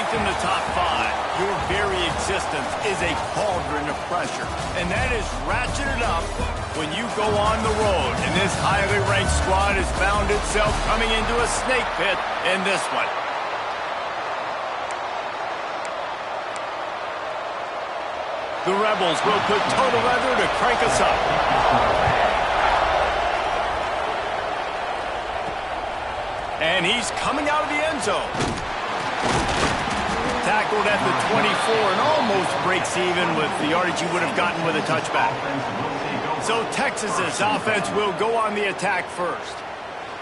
ranked in the top 5, your very existence is a cauldron of pressure. And that is ratcheted up when you go on the road. And this highly ranked squad has found itself coming into a snake pit in this one. The Rebels will put total leather to crank us up. And he's coming out of the end zone. Tackled at the 24 and almost breaks even with the yardage you would have gotten with a touchback. So Texas's offense will go on the attack first.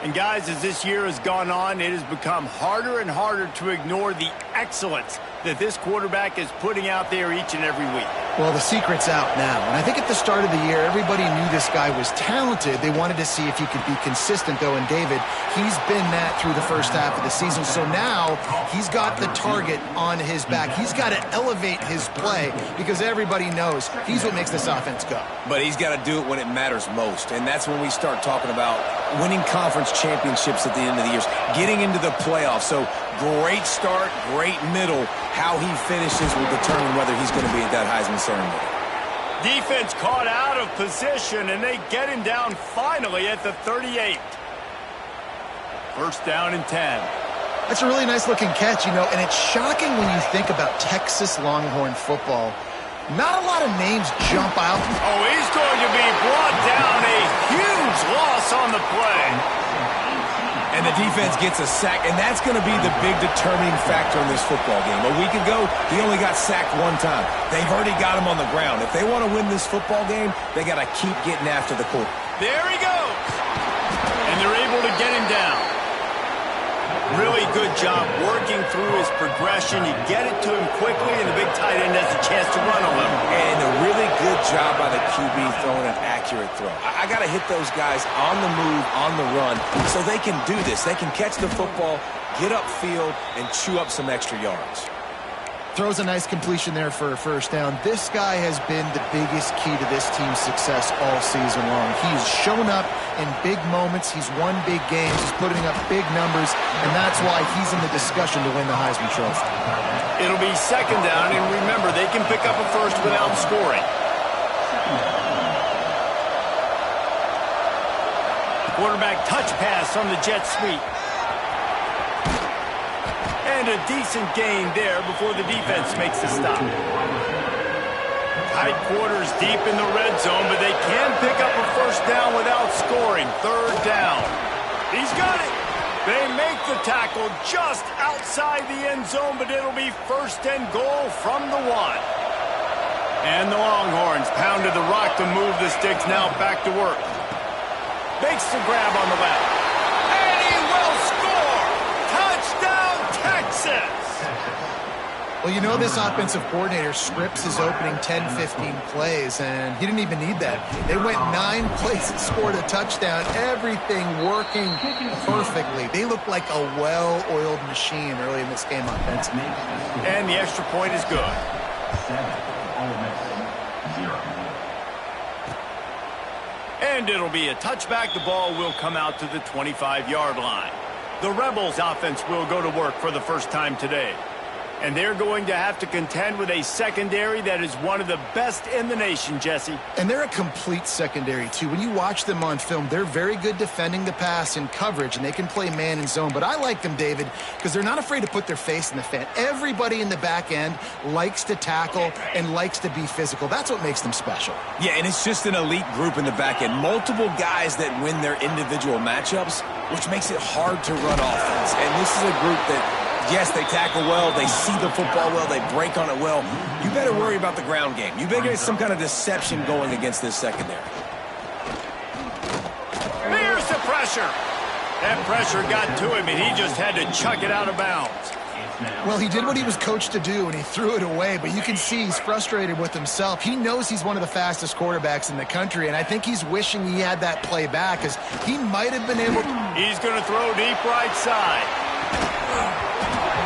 And guys, as this year has gone on, it has become harder and harder to ignore the excellence that this quarterback is putting out there each and every week. Well, the secret's out now. And I think at the start of the year, everybody knew this guy was talented. They wanted to see if he could be consistent, though. And David, he's been that through the first half of the season. So now he's got the target on his back. He's got to elevate his play because everybody knows he's what makes this offense go. But he's got to do it when it matters most. And that's when we start talking about winning conference championships at the end of the years, getting into the playoffs. So great start, great middle. How he finishes will determine whether he's going to be at that Heisman ceremony. Defense caught out of position, and they get him down finally at the 38. First down and 10. That's a really nice-looking catch, you know, and it's shocking when you think about Texas Longhorn football. Not a lot of names jump out. Oh, he's going to be brought down. A huge loss on the play. And the defense gets a sack, and that's going to be the big determining factor in this football game. A week ago, he only got sacked one time. They've already got him on the ground. If they want to win this football game, they got to keep getting after the quarterback. There he goes. And they're able to get him down. Really good job working through his progression. You get it to him quickly, and the big tight end has a chance to run a little. And a really good job by the QB throwing an accurate throw. I got to hit those guys on the move, on the run, so they can do this. They can catch the football, get upfield, and chew up some extra yards. Throws a nice completion there for a first down. This guy has been the biggest key to this team's success all season long. He's shown up in big moments. He's won big games. He's putting up big numbers, and that's why he's in the discussion to win the Heisman Trophy. It'll be second down, and remember, they can pick up a first without scoring. Quarterback touch pass on the jet sweep. And a decent gain there before the defense makes the stop. Tight quarters deep in the red zone, but they can pick up a first down without scoring. Third down. He's got it. They make the tackle just outside the end zone, but it'll be first and goal from the 1. And the Longhorns pounded the rock to move the sticks, now back to work. Makes the grab on the left. And he will score! Touchdown, Texas! Well, you know this offensive coordinator scripts his opening 10, 15 plays, and he didn't even need that. They went 9 plays and scored a touchdown, everything working perfectly. They look like a well-oiled machine early in this game offensively. And the extra point is good. 7, Ole Miss, 0. And it'll be a touchback. The ball will come out to the 25-yard line. The Rebels offense will go to work for the first time today. And they're going to have to contend with a secondary that is one of the best in the nation, Jesse. And they're a complete secondary, too. When you watch them on film, they're very good defending the pass and coverage, and they can play man and zone. But I like them, David, because they're not afraid to put their face in the fan. Everybody in the back end likes to tackle and likes to be physical. That's what makes them special. Yeah, and it's just an elite group in the back end. Multiple guys that win their individual matchups, which makes it hard to run offense. And this is a group that, yes, they tackle well, they see the football well, they break on it well. You better worry about the ground game. You better get some kind of deception going against this secondary. Here's the pressure. That pressure got to him, and he just had to chuck it out of bounds. Well, he did what he was coached to do, and he threw it away, but you can see he's frustrated with himself. He knows he's one of the fastest quarterbacks in the country, and I think he's wishing he had that play back, because he might have been able to. He's going to throw deep right side.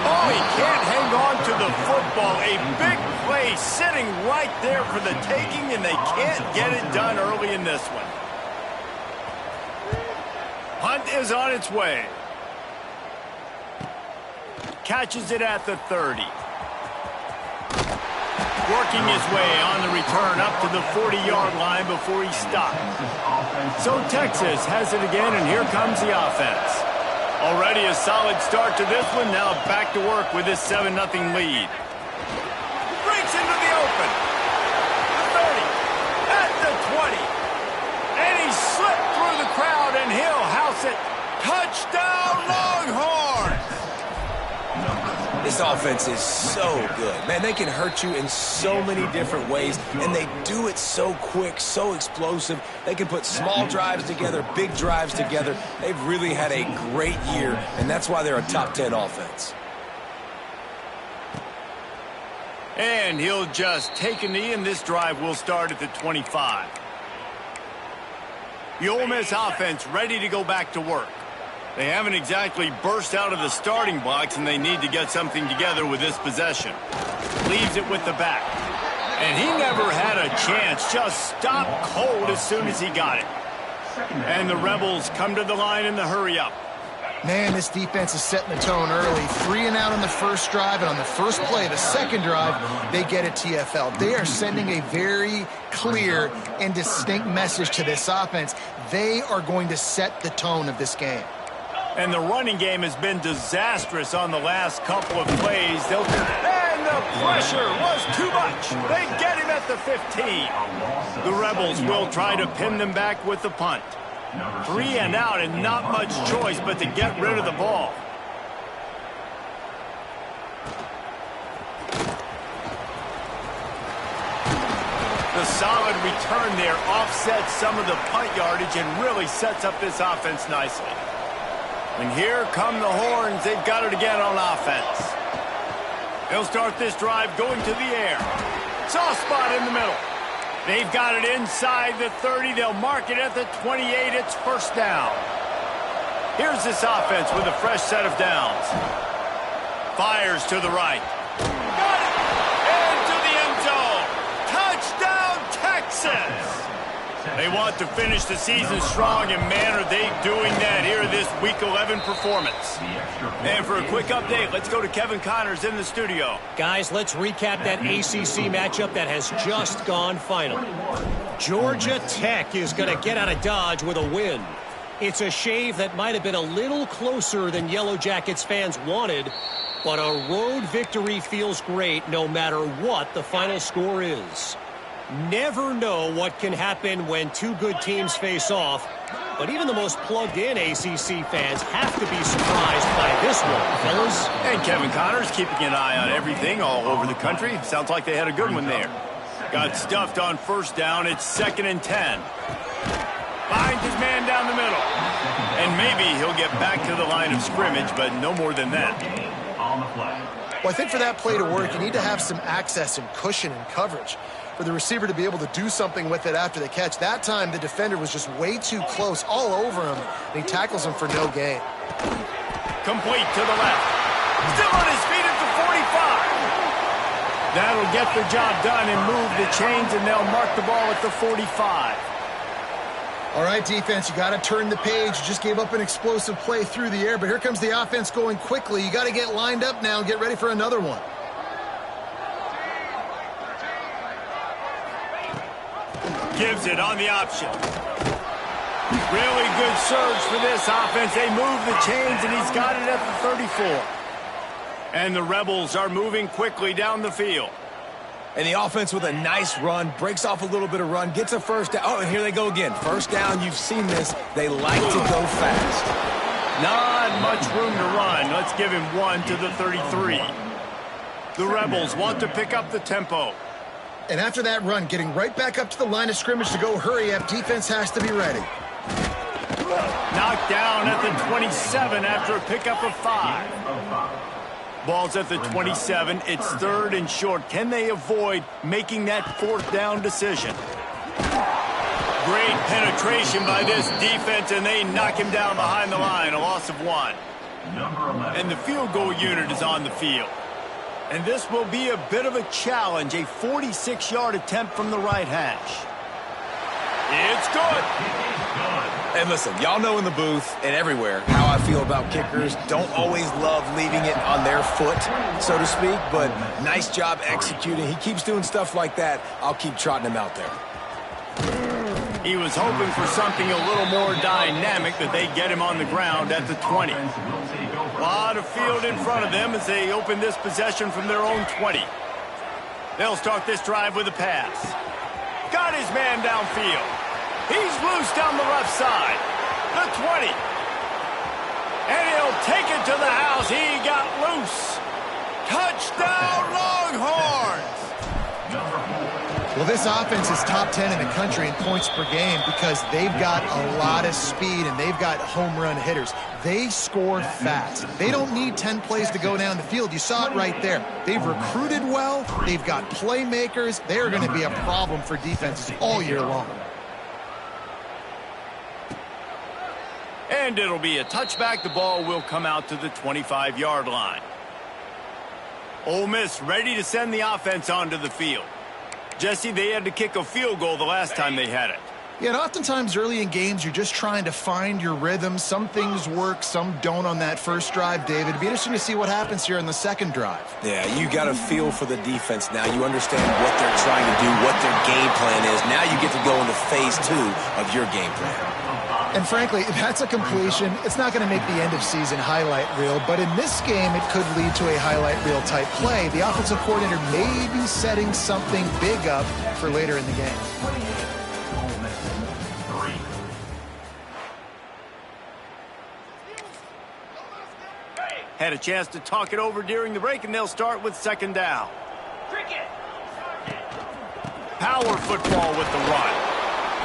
Oh, he can't hang on to the football. A big play sitting right there for the taking, and they can't get it done early in this one. Hunt is on its way. Catches it at the 30. Working his way on the return up to the 40-yard line before he stopped. So Texas has it again, and here comes the offense. Already a solid start to this one. Now back to work with this 7-0 lead. Breaks into the open. The 30. At the 20. And he slipped through the crowd, and he'll house it. Touchdown, Longhorns! This offense is so good. Man, they can hurt you in so many different ways, and they do it so quick, so explosive. They can put small drives together, big drives together. They've really had a great year, and that's why they're a top 10 offense. And he'll just take a knee, and this drive will start at the 25. The Ole Miss offense ready to go back to work. They haven't exactly burst out of the starting blocks, and they need to get something together with this possession. Leaves it with the back. And he never had a chance. Just stopped cold as soon as he got it. And the Rebels come to the line in the hurry-up. Man, this defense is setting the tone early. 3 and out on the first drive, and on the first play, the second drive, they get a TFL. They are sending a very clear and distinct message to this offense. They are going to set the tone of this game. And the running game has been disastrous on the last couple of plays. And the pressure was too much. They get him at the 15. The Rebels will try to pin them back with the punt. 3 and out, and not much choice but to get rid of the ball. The solid return there offsets some of the punt yardage and really sets up this offense nicely. And here come the Horns. They've got it again on offense. They'll start this drive going to the air. Soft spot in the middle. They've got it inside the 30. They'll mark it at the 28. It's first down. Here's this offense with a fresh set of downs. Fires to the right. Got it! Into the end zone. Touchdown, Texas! They want to finish the season strong, and man, are they doing that here in this Week 11 performance. And for a quick update, let's go to Kevin Connors in the studio. Guys, let's recap that ACC matchup that has just gone final. Georgia Tech is going to get out of Dodge with a win. It's a shave that might have been a little closer than Yellow Jackets fans wanted, but a road victory feels great no matter what the final score is. Never know what can happen when two good teams face off, but even the most plugged-in ACC fans have to be surprised by this one, fellas. And Kevin Connors keeping an eye on everything all over the country. Sounds like they had a good one there. Got stuffed on first down. It's 2nd and 10. Finds his man down the middle. And maybe he'll get back to the line of scrimmage, but no more than that. Well, I think for that play to work, you need to have some access and cushion and coverage for the receiver to be able to do something with it after the catch. That time, the defender was just way too close, all over him, and he tackles him for no gain. Complete to the left. Still on his feet at the 45. That'll get the job done and move the chains, and they'll mark the ball at the 45. All right, defense, you got to turn the page. You just gave up an explosive play through the air, but here comes the offense going quickly. You got to get lined up now and get ready for another one. Gives it on the option. Really good surge for this offense. They move the chains, and he's got it at the 34. And the Rebels are moving quickly down the field. And the offense with a nice run, breaks off a little bit of run, gets a first down. Oh, and here they go again. First down, you've seen this. They like to go fast. Not much room to run. Let's give him one to the 33. The Rebels want to pick up the tempo. And after that run, getting right back up to the line of scrimmage to go hurry up, defense has to be ready. Knocked down at the 27 after a pickup of 5. Ball's at the 27. It's 3rd and short. Can they avoid making that 4th down decision? Great penetration by this defense, and they knock him down behind the line. A loss of 1. And the field goal unit is on the field. And this will be a bit of a challenge, a 46-yard attempt from the right hash. It's good. And listen, y'all know in the booth and everywhere how I feel about kickers. Don't always love leaving it on their foot, so to speak, but nice job executing. He keeps doing stuff like that. I'll keep trotting him out there. He was hoping for something a little more dynamic, that they get him on the ground at the 20. A lot of field in front of them as they open this possession from their own 20. They'll start this drive with a pass. Got his man downfield. He's loose down the left side. The 20. And he'll take it to the house. He got loose. Touchdown, Longhorns! Well, this offense is top 10 in the country in points per game because they've got a lot of speed and they've got home run hitters. They score fast. They don't need 10 plays to go down the field. You saw it right there. They've recruited well. They've got playmakers. They're going to be a problem for defenses all year long. And it'll be a touchback. The ball will come out to the 25-yard line. Ole Miss ready to send the offense onto the field. Jesse, they had to kick a field goal the last time they had it. Yeah, and oftentimes early in games, you're just trying to find your rhythm. Some things work, some don't on that first drive, David. It'd be interesting to see what happens here in the second drive. Yeah, you got a feel for the defense now. You understand what they're trying to do, what their game plan is. Now you get to go into phase 2 of your game plan. And frankly, if that's a completion, it's not going to make the end-of-season highlight reel. But in this game, it could lead to a highlight reel type play. The offensive coordinator may be setting something big up for later in the game. Had a chance to talk it over during the break, and they'll start with second down. Power football with the run.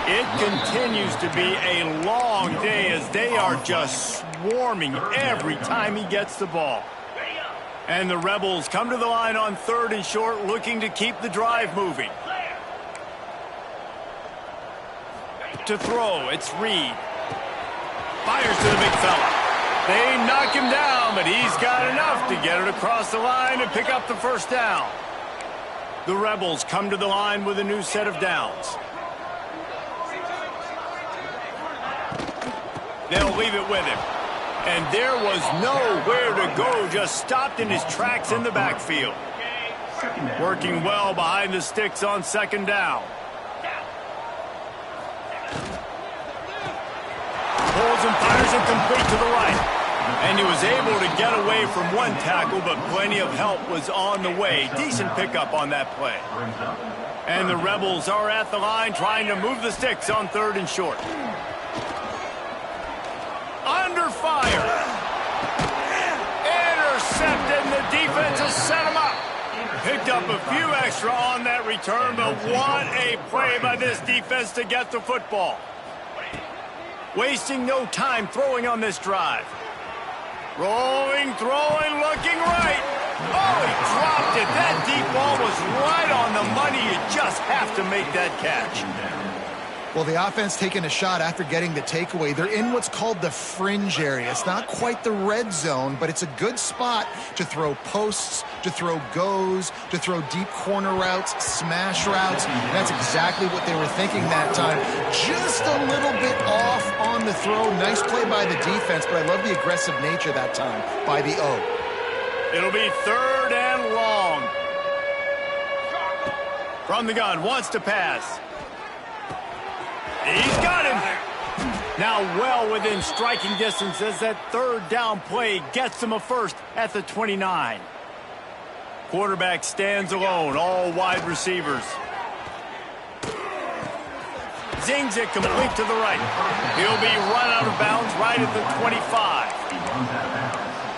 It continues to be a long day as they are just swarming every time he gets the ball. And the Rebels come to the line on 3rd and short, looking to keep the drive moving. To throw, it's Reed. Fires to the big fella. They knock him down, but he's got enough to get it across the line and pick up the first down. The Rebels come to the line with a new set of downs. They'll leave it with him. And there was nowhere to go, just stopped in his tracks in the backfield. Working well behind the sticks on second down. Pulls and fires it complete to the right. And he was able to get away from one tackle, but plenty of help was on the way. Decent pickup on that play. And the Rebels are at the line trying to move the sticks on 3rd and short. Under fire. Intercepted, and the defense has set him up. Picked up a few extra on that return, but what a play by this defense to get the football. Wasting no time throwing on this drive. Rolling, throwing, looking right. Oh, he dropped it. That deep ball was right on the money. You just have to make that catch. Well, the offense taking a shot after getting the takeaway. They're in what's called the fringe area. It's not quite the red zone, but it's a good spot to throw posts, to throw goes, to throw deep corner routes, smash routes. And that's exactly what they were thinking that time. Just a little bit off on the throw. Nice play by the defense, but I love the aggressive nature that time by the O. It'll be 3rd and long. From the gun, wants to pass. He's got him. Now well within striking distance as that 3rd down play gets him a first at the 29. Quarterback stands alone, all wide receivers. Zings it complete to the right. He'll be run out of bounds right at the 25.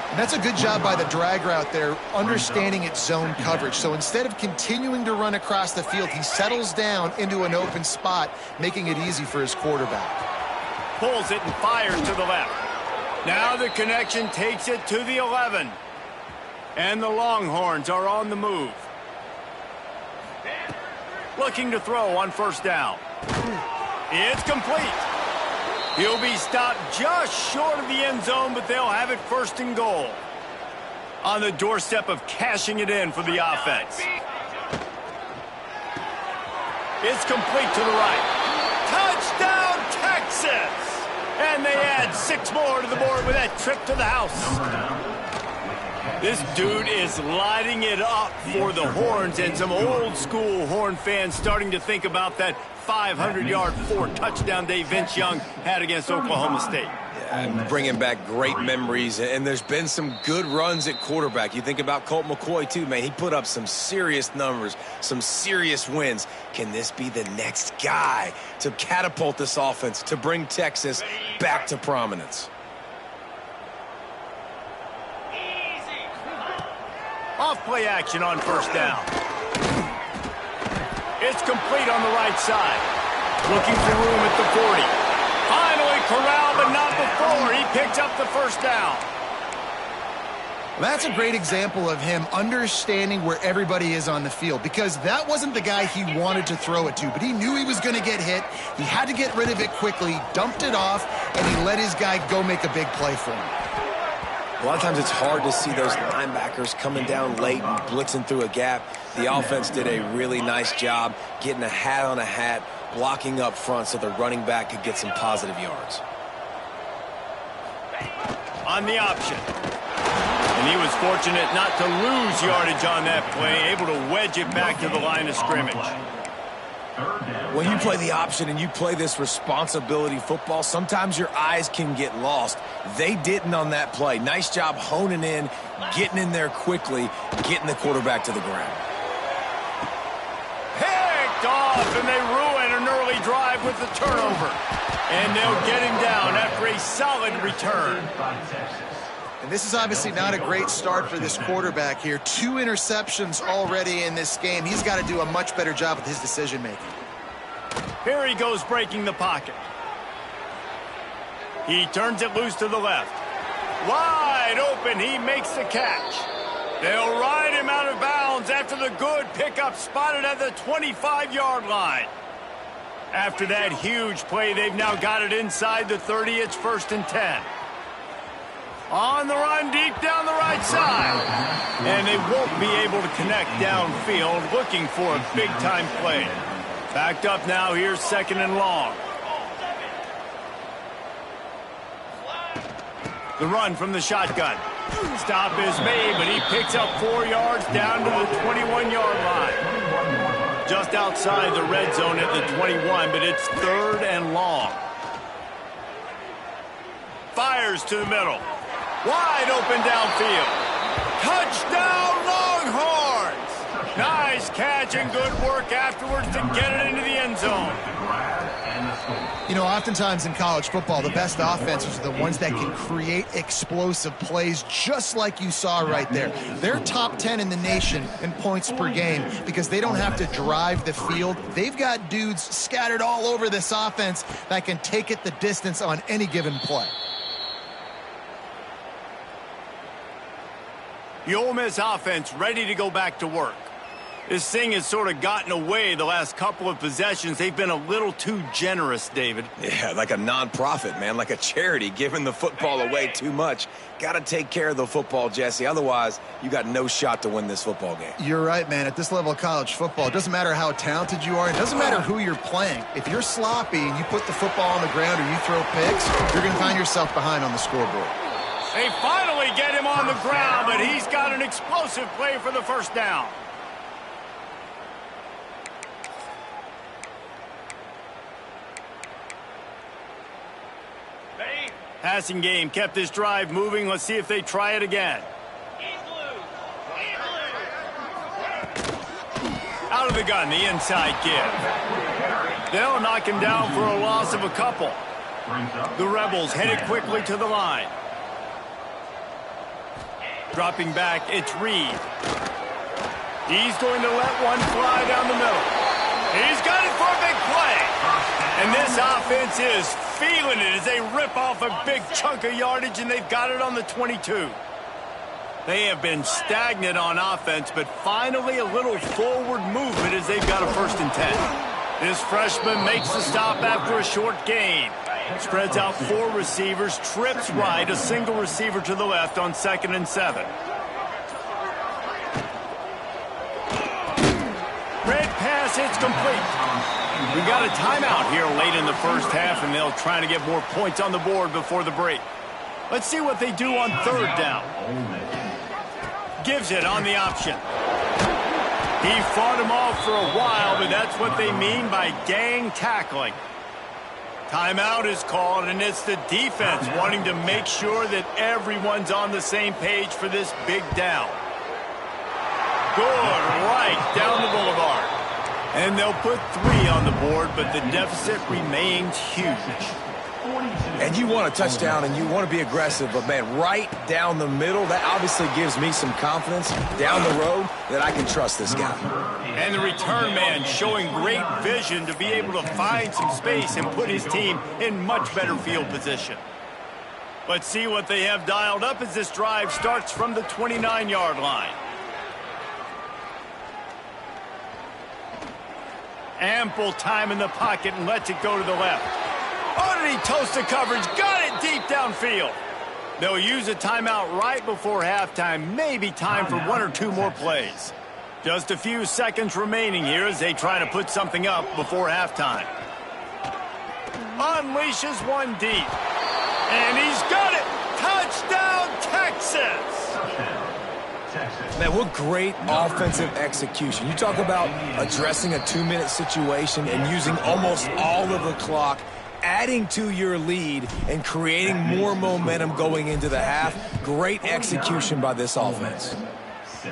And that's a good job by the drag route there, understanding its zone coverage. So instead of continuing to run across the field, he settles down into an open spot, making it easy for his quarterback. Pulls it and fires to the left. Now the connection takes it to the 11. And the Longhorns are on the move. Looking to throw on 1st down. It's complete. He'll be stopped just short of the end zone, but they'll have it 1st and goal. On the doorstep of cashing it in for the offense. It's complete to the right. Touchdown, Texas! And they add 6 more to the board with that trip to the house. This dude is lighting it up for the Horns, and some old-school Horn fans starting to think about that 500-yard 4-touchdown day Vince Young had against Oklahoma State. And bringing back great memories, and there's been some good runs at quarterback. You think about Colt McCoy, too, man. He put up some serious numbers, some serious wins. Can this be the next guy to catapult this offense, to bring Texas back to prominence? Off-play action on first down. It's complete on the right side. Looking for room at the 40. Finally corralled, but not before. He picks up the first down. That's a great example of him understanding where everybody is on the field, because that wasn't the guy he wanted to throw it to, but he knew he was going to get hit. He had to get rid of it quickly, dumped it off, and he let his guy go make a big play for him. A lot of times it's hard to see those linebackers coming down late and blitzing through a gap. The offense did a really nice job getting a hat on a hat, blocking up front so the running back could get some positive yards. On the option. And he was fortunate not to lose yardage on that play, able to wedge it back to the line of scrimmage. When you play the option and you play this responsibility football, sometimes your eyes can get lost. They didn't on that play. Nice job honing in, getting in there quickly, getting the quarterback to the ground. Picked off, and they ruin an early drive with the turnover. And they'll get him down after a solid return. And this is obviously not a great start for this quarterback here. 2 interceptions already in this game. He's got to do a much better job with his decision-making. Here he goes breaking the pocket. He turns it loose to the left. Wide open, he makes the catch. They'll ride him out of bounds after the good pickup spotted at the 25-yard line. After that huge play, they've now got it inside the 30. It's 1st and 10. On the run deep down the right side. And they won't be able to connect downfield, looking for a big-time play. Backed up now, here's 2nd and long. The run from the shotgun. Stop is made, but he picks up 4 yards down to the 21-yard line. Just outside the red zone at the 21, but it's 3rd and long. Fires to the middle. Wide open downfield. Touchdown, Longhorns! Nice catch and good work afterwards to get it into the end zone. You know, oftentimes in college football, the best offenses are the ones that can create explosive plays, just like you saw right there. They're top 10 in the nation in points per game because they don't have to drive the field. They've got dudes scattered all over this offense that can take it the distance on any given play. The Ole Miss offense ready to go back to work. This thing has sort of gotten away the last couple of possessions. They've been a little too generous, David. Yeah, like a nonprofit, man, like a charity, giving the football away too much. Got to take care of the football, Jesse. Otherwise, you got no shot to win this football game. You're right, man. At this level of college football, it doesn't matter how talented you are. It doesn't matter who you're playing. If you're sloppy and you put the football on the ground or you throw picks, you're going to find yourself behind on the scoreboard. They finally get him on the ground, but he's got an explosive play for the 1st down. Passing game kept this drive moving. Let's see if they try it again. Out of the gun, the inside give. They'll knock him down for a loss of a couple. The Rebels headed quickly to the line. Dropping back, it's Reed. He's going to let one fly down the middle. He's got it for a big play. And this offense is feeling it as they rip off a big chunk of yardage, and they've got it on the 22. They have been stagnant on offense, but finally a little forward movement as they've got a 1st and 10. This freshman makes the stop after a short gain. Spreads out 4 receivers, trips right, a single receiver to the left on 2nd and 7. Red pass, it's It's complete. We got a timeout here late in the first half, and they'll try to get more points on the board before the break. Let's see what they do on third down. Gives it on the option. He fought him off for a while, but that's what they mean by gang tackling. Timeout is called, and it's the defense wanting to make sure that everyone's on the same page for this big down. Good, right down the boulevard. And they'll put 3 on the board, but the deficit remains huge. And you want a touchdown and you want to be aggressive, but, man, right down the middle, that obviously gives me some confidence down the road that I can trust this guy. And the return man showing great vision to be able to find some space and put his team in much better field position. Let's see what they have dialed up as this drive starts from the 29-yard line. Ample time in the pocket and lets it go to the left. Oh, did he toast the coverage? Got it deep downfield. They'll use a timeout right before halftime. Maybe time for 1 or 2 more plays. Just a few seconds remaining here as they try to put something up before halftime. Unleashes one deep. And he's got it. Touchdown, Texas. Man, what great offensive execution. You talk about addressing a 2-minute situation and using almost all of the clock, adding to your lead and creating more momentum going into the half. Great execution by this offense.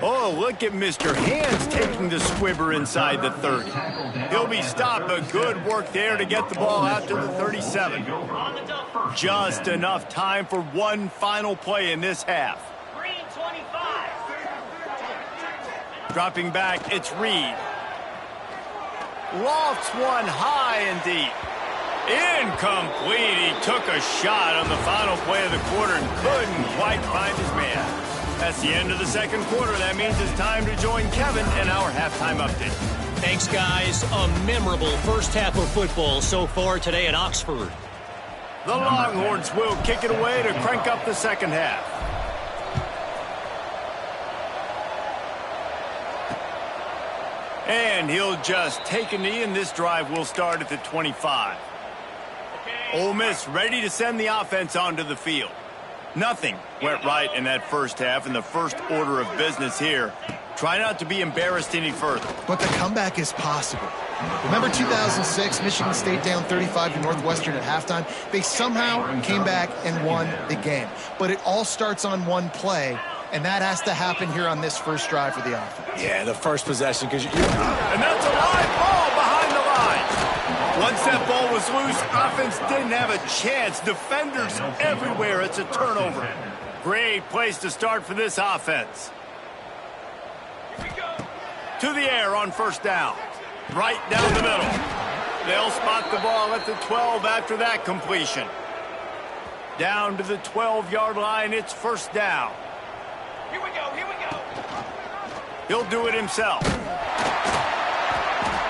Oh, look at Mr. Hands taking the squibber inside the 30. He'll be stopped, but good work there to get the ball out to the 37. Just enough time for one final play in this half. Dropping back, it's Reed. Lofts one high and deep. Incomplete. He took a shot on the final play of the quarter and couldn't quite find his man. That's the end of the second quarter. That means it's time to join Kevin in our halftime update. Thanks, guys. A memorable first half of football so far today at Oxford. The Longhorns will kick it away to crank up the second half. And he'll just take a knee, and this drive will start at the 25. Ole Miss ready to send the offense onto the field. Nothing went right in that first half, and the first order of business here. Try not to be embarrassed any further. But the comeback is possible. Remember 2006, Michigan State down 35 to Northwestern at halftime? They somehow came back and won the game. But it all starts on one play, and that has to happen here on this first drive for the offense. Yeah, the first possession. And that's a live ball behind the line. Once that ball was loose, offense didn't have a chance. Defenders everywhere. It's a turnover. Great place to start for this offense. To the air on first down. Right down the middle. They'll spot the ball at the 12 after that completion. Down to the 12-yard line, it's first down. Here we go. He'll do it himself.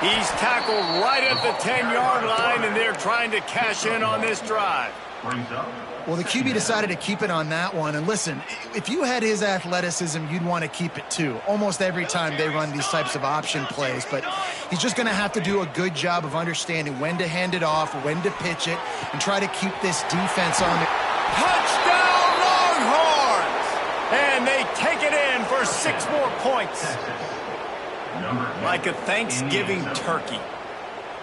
He's tackled right at the 10-yard line, and they're trying to cash in on this drive. Well, the QB decided to keep it on that one. And listen, if you had his athleticism, you'd want to keep it too. Almost every time they run these types of option plays. But he's just going to have to do a good job of understanding when to hand it off, when to pitch it, and try to keep this defense on it. Touchdown, Longhorns! And they take it in for 6 more points. Like a Thanksgiving turkey.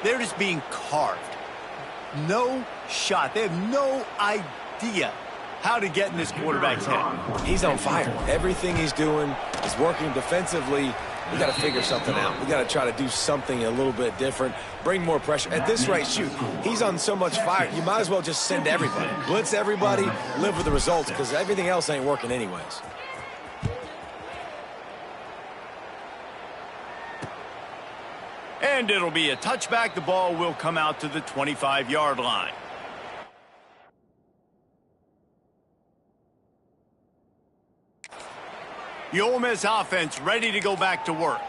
They're just being carved. No shot. They have no idea how to get in this quarterback's head. He's on fire. Everything he's doing is working defensively. We got to figure something out. We got to try to do something a little bit different, bring more pressure. At this rate, shoot, he's on so much fire, you might as well just send everybody. Blitz everybody, live with the results, because everything else ain't working anyways. And it'll be a touchback. The ball will come out to the 25-yard line. The Ole Miss offense ready to go back to work.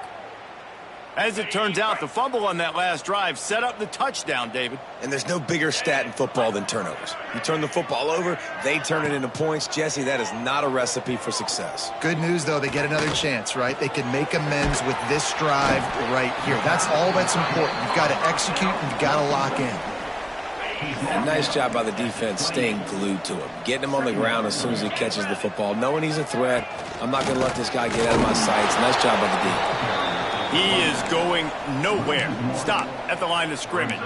As it turns out, the fumble on that last drive set up the touchdown, David. And there's no bigger stat in football than turnovers. You turn the football over, they turn it into points. Jesse, that is not a recipe for success. Good news, though, they get another chance, right? They can make amends with this drive right here. That's all that's important. You've got to execute and you've got to lock in. And nice job by the defense staying glued to him. Getting him on the ground as soon as he catches the football. Knowing he's a threat, I'm not going to let this guy get out of my sights. Nice job by the D. He is going nowhere. Stop at the line of scrimmage.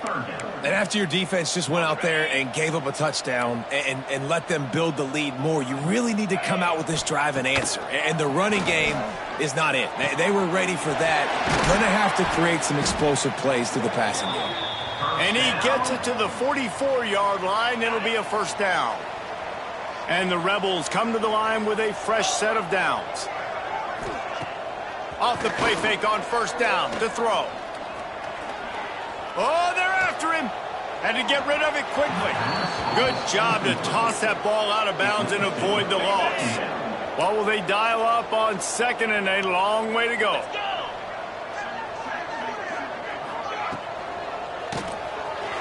And after your defense just went out there and gave up a touchdown and let them build the lead more, you really need to come out with this drive and answer. And the running game is not it. They were ready for that. Going to have to create some explosive plays through the passing game. And he gets it to the 44-yard line. It'll be a first down. And the Rebels come to the line with a fresh set of downs. Off the play fake on first down to throw. Oh, they're after him. Had to get rid of it quickly. Good job to toss that ball out of bounds and avoid the loss. What will they dial up on second and a long way to go?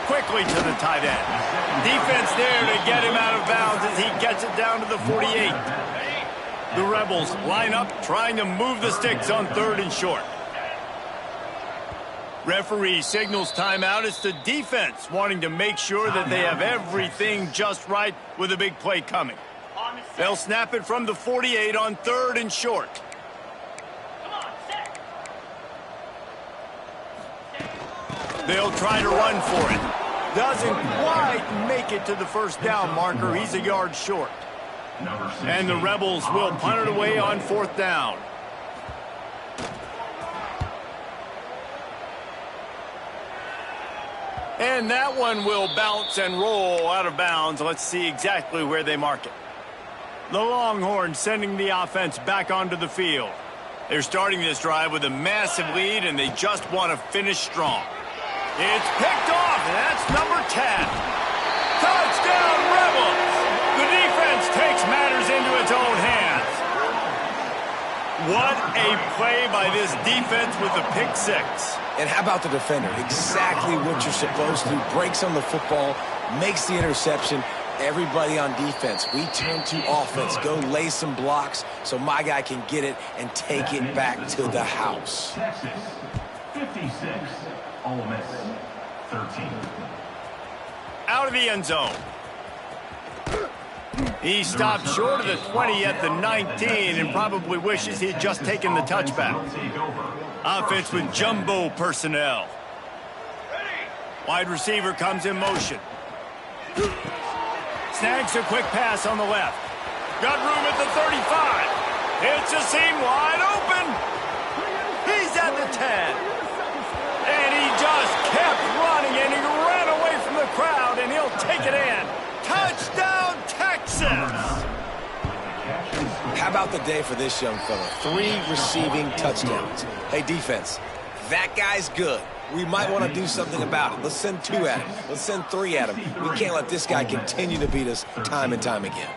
Quickly to the tight end. Defense there to get him out of bounds as he gets it down to the 48. The Rebels line up, trying to move the sticks on third and short. Referee signals timeout. It's the defense wanting to make sure that they have everything just right with a big play coming. They'll snap it from the 48 on third and short. They'll try to run for it. Doesn't quite make it to the first down marker. He's a yard short. And the Rebels will punt it away on fourth down. And that one will bounce and roll out of bounds. Let's see exactly where they mark it. The Longhorns sending the offense back onto the field. They're starting this drive with a massive lead, and they just want to finish strong. It's picked off, and that's number 10. Touchdown, Rebels! The defense takes matters into its own hands. What a play by this defense with the pick six. And how about the defender? Exactly what you're supposed to do. Breaks on the football, makes the interception. Everybody on defense, we turn to offense. Go lay some blocks so my guy can get it and take it back to the house. Texas, 56. Ole Miss, 13. Out of the end zone. He stopped short of the 20 at the 19 and probably wishes he had just taken the touchback. Offense with jumbo personnel. Wide receiver comes in motion. Snags a quick pass on the left. Got room at the 35. It's a seam wide open. He's at the 10. And he just kept running, and he ran away from the crowd, and he'll take it in. Touchdown, Texas! How about the day for this young fella? 3 receiving touchdowns. Hey, defense, that guy's good. We might want to do something about it. Let's send 2 at him. Let's send 3 at him. We can't let this guy continue to beat us time and time again.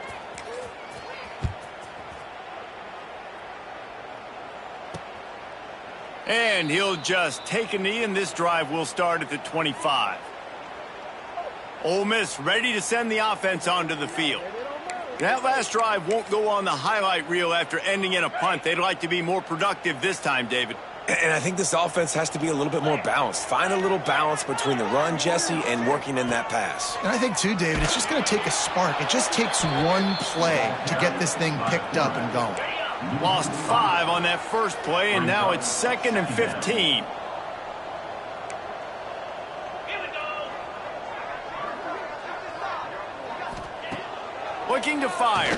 And he'll just take a knee, and this drive will start at the 25. Ole Miss ready to send the offense onto the field. That last drive won't go on the highlight reel after ending in a punt. They'd like to be more productive this time, David. And I think this offense has to be a little bit more balanced. Find a little balance between the run, Jesse, and working in that pass. And I think, too, David, it's just going to take a spark. It just takes one play to get this thing picked up and going. Lost 5 on that first play, and now it's 2nd and 15. Looking to fire.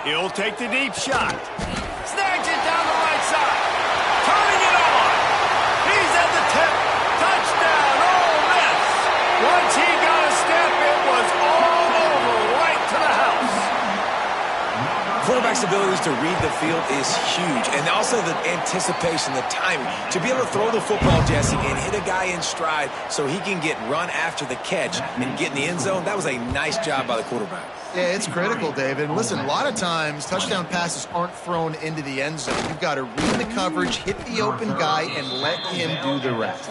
He'll take the deep shot. Snags it down the right side. Turning it on. He's at the 10. Touchdown, Ole Miss. Once he got a step, it was all over right to the house. Quarterback's ability receivers to read the field is huge. And also the anticipation, the timing. To be able to throw the football, Jesse, and hit a guy in stride so he can get run after the catch and get in the end zone, that was a nice job by the quarterback. Yeah, it's critical, David. Listen, a lot of times touchdown passes aren't thrown into the end zone. You've got to read the coverage, hit the open guy, and let him do the rest.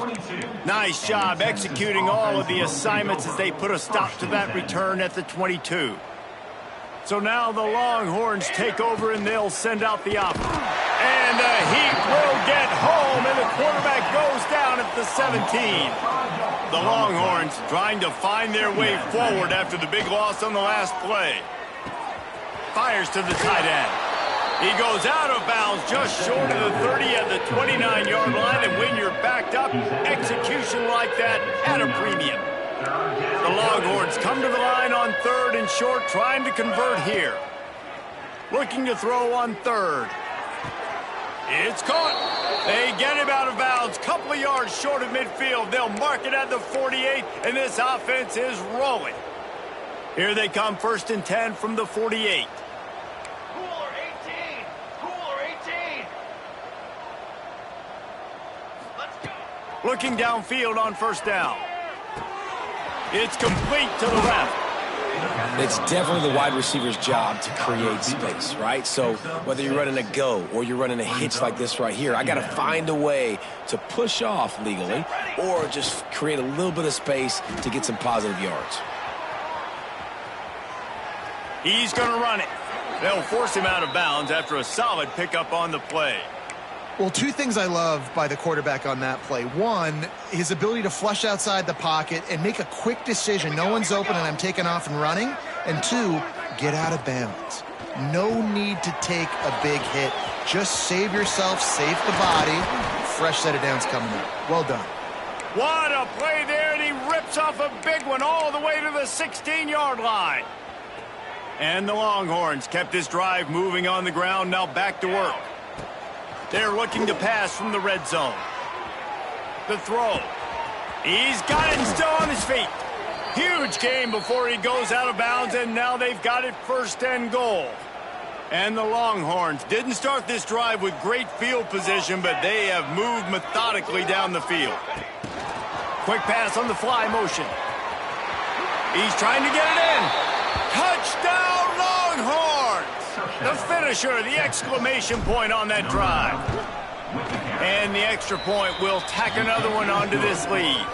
Nice job executing all of the assignments as they put a stop to that return at the 22. So now the Longhorns take over and they'll send out the offense. And the Heat will get home, and the quarterback goes down at the 17. The Longhorns trying to find their way forward after the big loss on the last play. Fires to the tight end. He goes out of bounds just short of the 30 at the 29-yard line, and when you're backed up, execution like that at a premium. The Longhorns come to the line on 3rd and short, trying to convert here. Looking to throw on 3rd. It's caught. They get him out of bounds, couple of yards short of midfield. They'll mark it at the 48, and this offense is rolling. Here they come, 1st and 10 from the 48. Cooler 18. Cooler 18. Let's go. Looking downfield on 1st down. It's complete to the left. It's definitely the wide receiver's job to create space, right? So whether you're running a go or you're running a hitch like this right here, I got to find a way to push off legally or just create a little bit of space to get some positive yards. He's going to run it. They'll force him out of bounds after a solid pickup on the play. Well, 2 things I love by the quarterback on that play. 1, his ability to flush outside the pocket and make a quick decision. No one's open and I'm taking off and running. And 2, get out of bounds. No need to take a big hit. Just save yourself, save the body. Fresh set of downs coming up. Well done. What a play there, and he rips off a big one all the way to the 16-yard line. And the Longhorns kept this drive moving on the ground, now back to work. They're looking to pass from the red zone. The throw. He's got it and still on his feet. Huge game before he goes out of bounds, and now they've got it 1st and goal. And the Longhorns didn't start this drive with great field position, but they have moved methodically down the field. Quick pass on the fly motion. He's trying to get it in. Touchdown, Longhorns! The finisher, the exclamation point on that drive. And the extra point will tack another one onto this lead.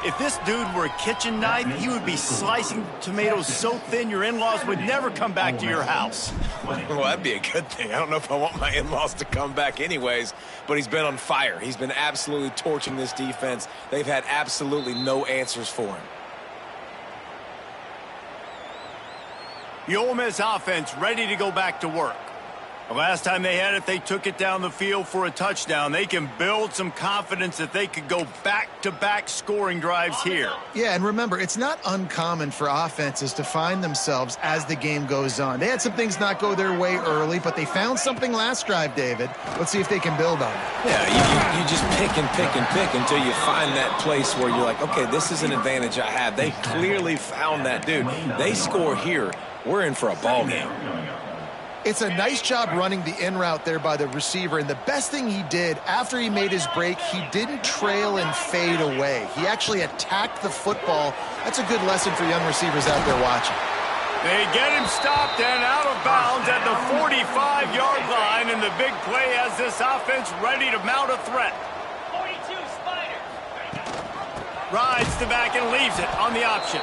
If this dude were a kitchen knife, he would be slicing tomatoes so thin your in-laws would never come back to your house. Well, that'd be a good thing. I don't know if I want my in-laws to come back anyways, but he's been on fire. He's been absolutely torching this defense. They've had absolutely no answers for him. The Ole Miss offense ready to go back to work. The last time they had it, they took it down the field for a touchdown. They can build some confidence that they could go back-to-back scoring drives here. Yeah, and remember, it's not uncommon for offenses to find themselves as the game goes on. They had some things not go their way early, but they found something last drive, David. Let's see if they can build on it. Yeah, you just pick and pick and pick until you find that place where you're like, okay, this is an advantage I have. They clearly found that dude. They score here. We're in for a ball game. It's a nice job running the in route there by the receiver, and the best thing he did after he made his break, he didn't trail and fade away. He actually attacked the football. That's a good lesson for young receivers out there watching. They get him stopped and out of bounds at the 45-yard line, and the big play has this offense ready to mount a threat. 42 Spider. Rides the back and leaves it on the option.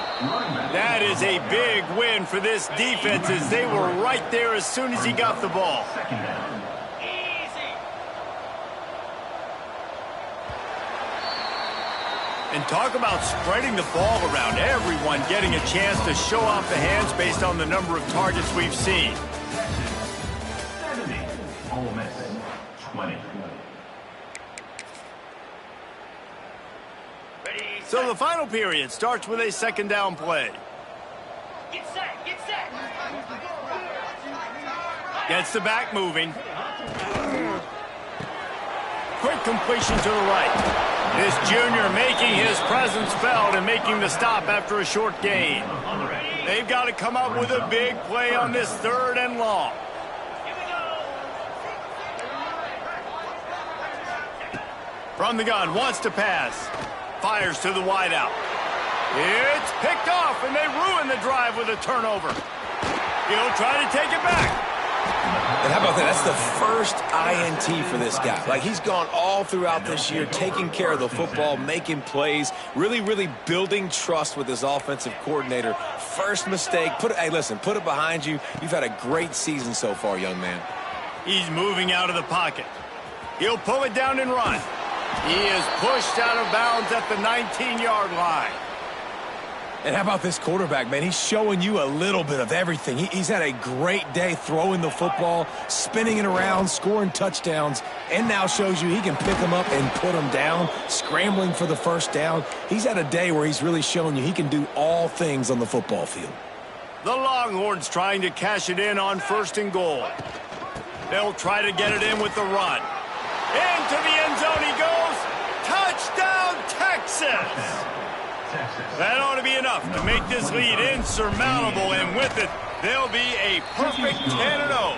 That is a big win for this defense as they were right there as soon as he got the ball. Easy. And talk about spreading the ball around. Everyone getting a chance to show off the hands based on the number of targets we've seen. 70. Ole Miss 20. So the final period starts with a second down play. Get set. Get set. Gets the back moving. Quick completion to the right. This junior making his presence felt and making the stop after a short gain. They've got to come up with a big play on this 3rd and long. From the gun, wants to pass. Fires to the wideout. It's picked off, and they ruin the drive with a turnover. He'll try to take it back. And how about that? That's the first INT for this guy. Like, he's gone all throughout this year, taking care of the football, making plays, really building trust with his offensive coordinator. First mistake. Hey, listen, put it behind you. You've had a great season so far, young man. He's moving out of the pocket. He'll pull it down and run. He is pushed out of bounds at the 19-yard line. And how about this quarterback, man? He's showing you a little bit of everything. He's had a great day throwing the football, spinning it around, scoring touchdowns, and now shows you he can pick them up and put them down, scrambling for the first down. He's had a day where he's really shown you he can do all things on the football field. The Longhorns trying to cash it in on 1st and goal. They'll try to get it in with the run. Into the end zone he goes. Touchdown, Texas! That ought to be enough to make this lead insurmountable, and with it, they'll be a perfect 10-0.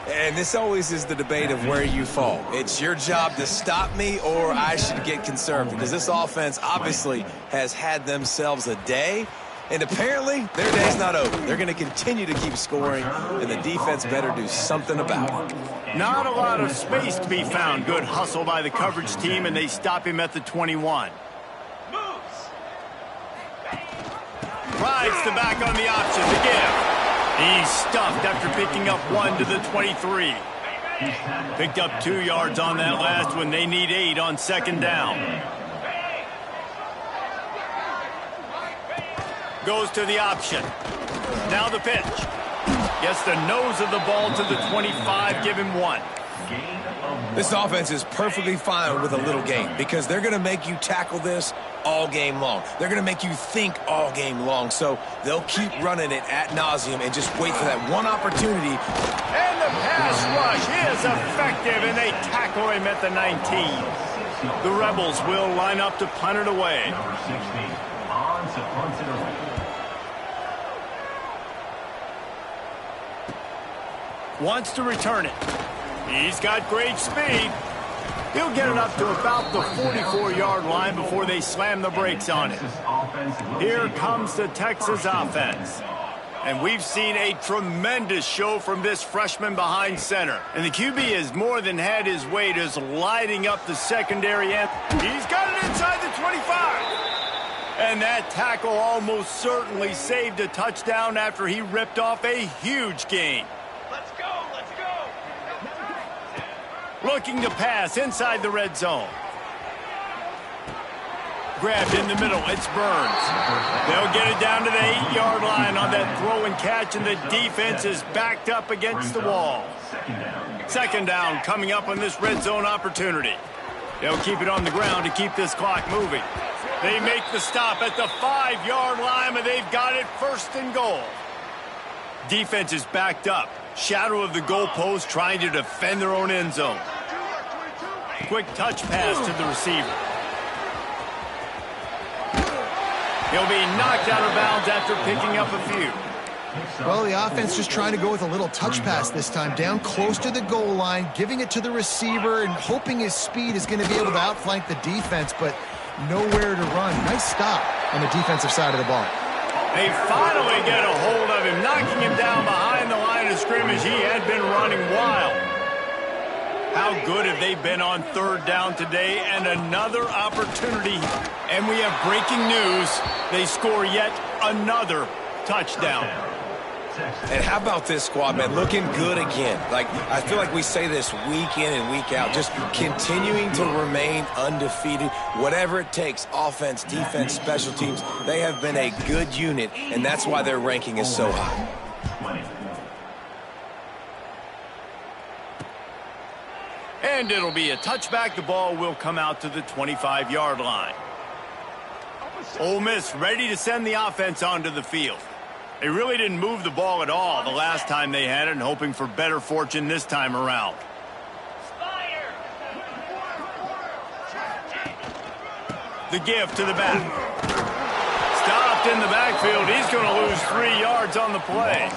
And this always is the debate of where you fall. It's your job to stop me, or I should get concerned, because this offense obviously has had themselves a day, and apparently their day's not over. They're going to continue to keep scoring, and the defense better do something about it. Not a lot of space to be found. Good hustle by the coverage team, and they stop him at the 21. Rides the back on the option to give. He's stuffed after picking up 1 to the 23. Picked up 2 yards on that last one. They need 8 on 2nd down. Goes to the option. Now the pitch. Gets the nose of the ball to the 25. Give him 1. This offense is perfectly fine with a little game because they're going to make you tackle this all game long. They're going to make you think all game long. So they'll keep running it ad nauseum and just wait for that one opportunity. And the pass rush is effective, and they tackle him at the 19. The Rebels will line up to punt it away. Number 60 on to punt it away. Wants to return it. He's got great speed. He'll get it up to about the 44-yard line before they slam the brakes on it. Here comes the Texas offense. And we've seen a tremendous show from this freshman behind center. And the QB has more than had his way, just lighting up the secondary end. He's got it inside the 25. And that tackle almost certainly saved a touchdown after he ripped off a huge gain. Let's go, let's go. Looking to pass inside the red zone. Grabbed in the middle. It's Burns. They'll get it down to the 8-yard line on that throw and catch, and the defense is backed up against the wall. 2nd down coming up on this red zone opportunity. They'll keep it on the ground to keep this clock moving. They make the stop at the 5-yard line, but they've got it 1st and goal. Defense is backed up. Shadow of the goalpost trying to defend their own end zone. Quick touch pass to the receiver. He'll be knocked out of bounds after picking up a few. Well, the offense just trying to go with a little touch pass this time, down close to the goal line, giving it to the receiver and hoping his speed is going to be able to outflank the defense, but nowhere to run. Nice stop on the defensive side of the ball. They finally get a hold of him, knocking him down behind the line of scrimmage. He had been running wild. How good have they been on 3rd down today? And another opportunity. And we have breaking news. They score yet another touchdown. And how about this squad, man? Looking good again. Like, I feel like we say this week in and week out, just continuing to remain undefeated. Whatever it takes, offense, defense, special teams, they have been a good unit, and that's why their ranking is so high. And it'll be a touchback. The ball will come out to the 25-yard line. Ole Miss ready to send the offense onto the field. They really didn't move the ball at all the last time they had it, and hoping for better fortune this time around. The give to the back. Stopped in the backfield. He's going to lose 3 yards on the play.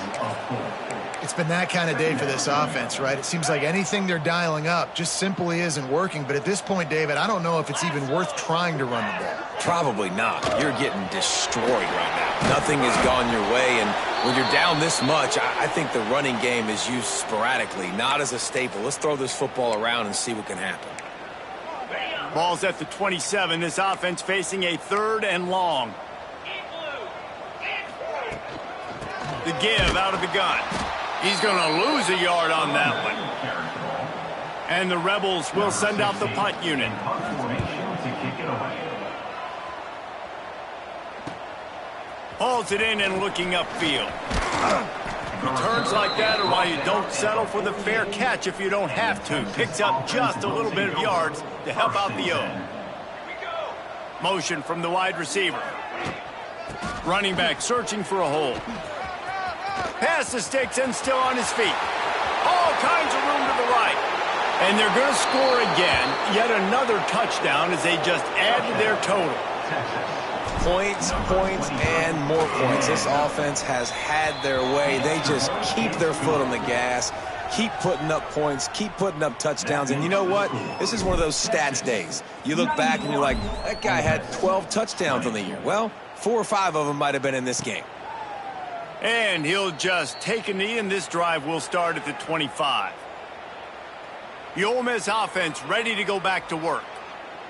It's been that kind of day for this offense, right? It seems like anything they're dialing up just simply isn't working. But at this point, David, I don't know if it's even worth trying to run the ball. Probably not. You're getting destroyed right now. Nothing has gone your way, and when you're down this much, I think the running game is used sporadically, not as a staple. Let's throw this football around and see what can happen. Ball's at the 27. This offense facing a 3rd and long. The give out of the gun. He's going to lose a yard on that one. And the Rebels will send out the punt unit. Hauls it in and looking upfield. Returns like that are why you don't settle for the fair catch if you don't have to. Picks up just a little bit of yards to help out the O. Motion from the wide receiver. Running back searching for a hole. Pass the sticks and still on his feet. All kinds of room to the right. And they're going to score again. Yet another touchdown as they just add to their total. Points, and more points. This offense has had their way. They just keep their foot on the gas, keep putting up points, keep putting up touchdowns. And you know what? This is one of those stats days. You look back and you're like, that guy had 12 touchdowns on the year. Well, 4 or 5 of them might have been in this game. And he'll just take a knee, and this drive will start at the 25. The Ole Miss offense ready to go back to work.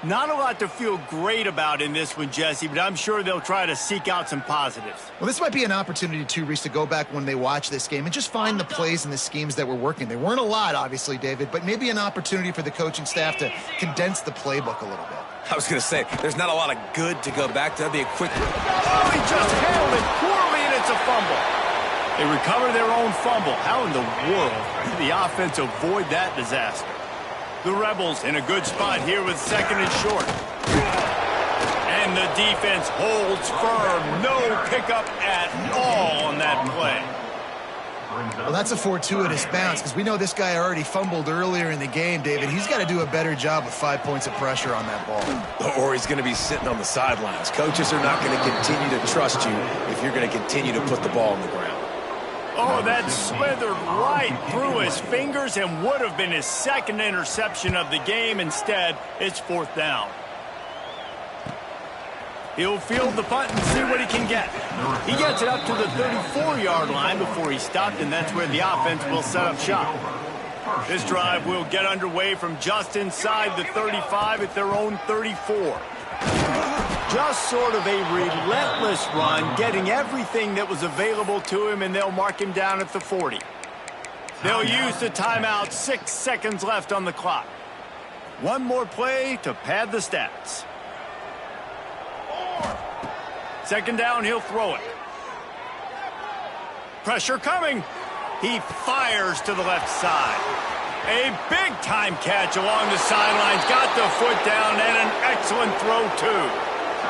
Not a lot to feel great about in this one, Jesse, but I'm sure they'll try to seek out some positives. Well, this might be an opportunity, too, Reese, to go back when they watch this game and just find the plays and the schemes that were working. There weren't a lot, obviously, David, but maybe an opportunity for the coaching staff to condense the playbook a little bit. I was going to say, there's not a lot of good to go back to. That'd be a quick... Oh, he just handled it poorly, and it's a fumble. They recover their own fumble. How in the world did the offense avoid that disaster? The Rebels in a good spot here with 2nd and short. And the defense holds firm. No pickup at all on that play. Well, that's a fortuitous bounce because we know this guy already fumbled earlier in the game, David. He's got to do a better job with 5 points of pressure on that ball. Or he's going to be sitting on the sidelines. Coaches are not going to continue to trust you if you're going to continue to put the ball on the ground. Oh, that slithered right through his fingers and would have been his 2nd interception of the game. Instead, it's 4th down. He'll field the punt and see what he can get. He gets it up to the 34-yard line before he stopped, and that's where the offense will set up shop. This drive will get underway from just inside the 35 at their own 34. Just sort of a relentless run, getting everything that was available to him, and they'll mark him down at the 40. They'll use the timeout, 6 seconds left on the clock. One more play to pad the stats. 2nd down, he'll throw it. Pressure coming. He fires to the left side. A big-time catch along the sidelines. Got the foot down and an excellent throw, too.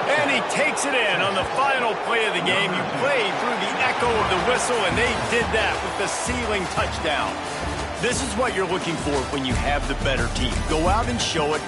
And he takes it in on the final play of the game. You played through the echo of the whistle, and they did that with the ceiling touchdown. This is what you're looking for when you have the better team. Go out and show it.